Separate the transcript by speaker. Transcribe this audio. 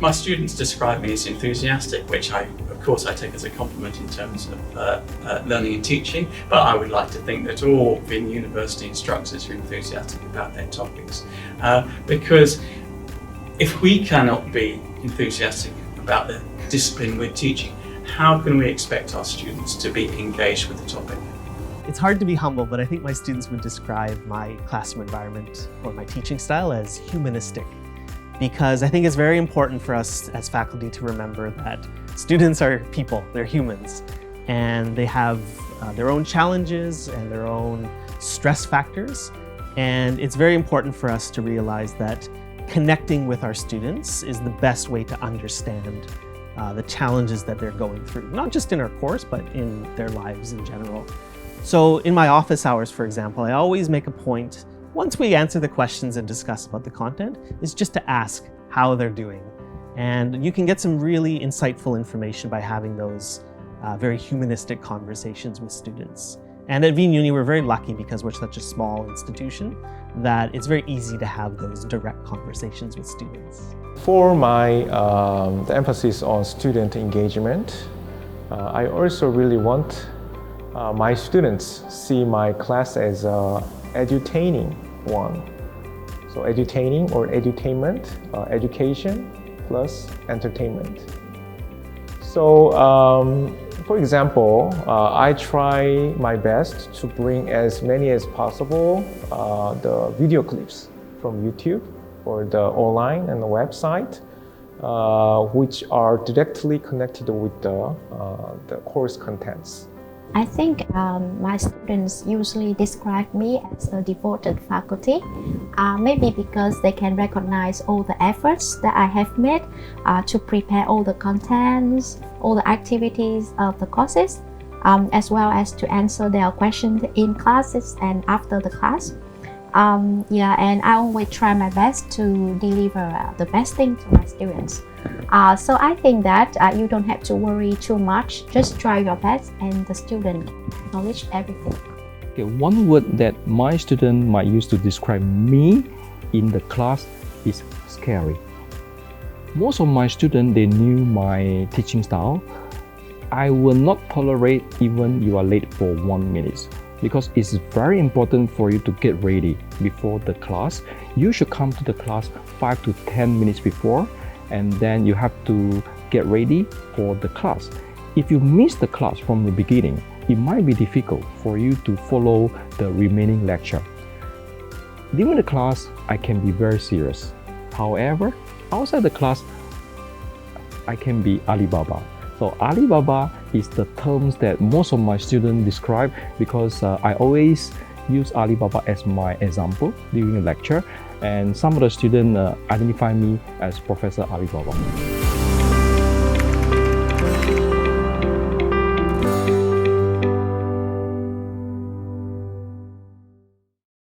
Speaker 1: My students describe me as enthusiastic, which of course I take as a compliment in terms of learning and teaching, but I would like to think that all being university instructors are enthusiastic about their topics. Because if we cannot be enthusiastic about the discipline we're teaching, how can we expect our students to be engaged with the topic?
Speaker 2: It's hard to be humble, but I think my students would describe my classroom environment or my teaching style as humanistic, because I think it's very important for us as faculty to remember that students are people, they're humans, and they have their own challenges and their own stress factors. And it's very important for us to realize that connecting with our students is the best way to understand the challenges that they're going through, not just in our course, but in their lives in general. So in my office hours, for example, I always make a point, once we answer the questions and discuss about the content, is just to ask how they're doing. And you can get some really insightful information by having those very humanistic conversations with students. And at Wien Uni, we're very lucky because we're such a small institution that it's very easy to have those direct conversations with students.
Speaker 3: For the emphasis on student engagement, I also really want my students see my class as edutaining one. So edutaining or edutainment, education plus entertainment. So for example, I try my best to bring as many as possible the video clips from YouTube or the online and the website, which are directly connected with the course contents.
Speaker 4: I think my students usually describe me as a devoted faculty, maybe because they can recognize all the efforts that I have made to prepare all the contents, all the activities of the courses, as well as to answer their questions in classes and after the class. And I always try my best to deliver the best thing to my students. So I think that you don't have to worry too much, just try your best and the student acknowledge everything.
Speaker 5: Okay, one word that my student might use to describe me in the class is scary. Most of my students, they knew my teaching style. I will not tolerate even you are late for 1 minute, because it's very important for you to get ready before the class. You should come to the class 5 to 10 minutes before, and then you have to get ready for the class. If you miss the class from the beginning, it might be difficult for you to follow the remaining lecture. During the class, I can be very serious. However, outside the class, I can be Alibaba. So Alibaba is the terms that most of my students describe, because I always use Alibaba as my example during a lecture, and some of the students identify me as Professor Alibaba.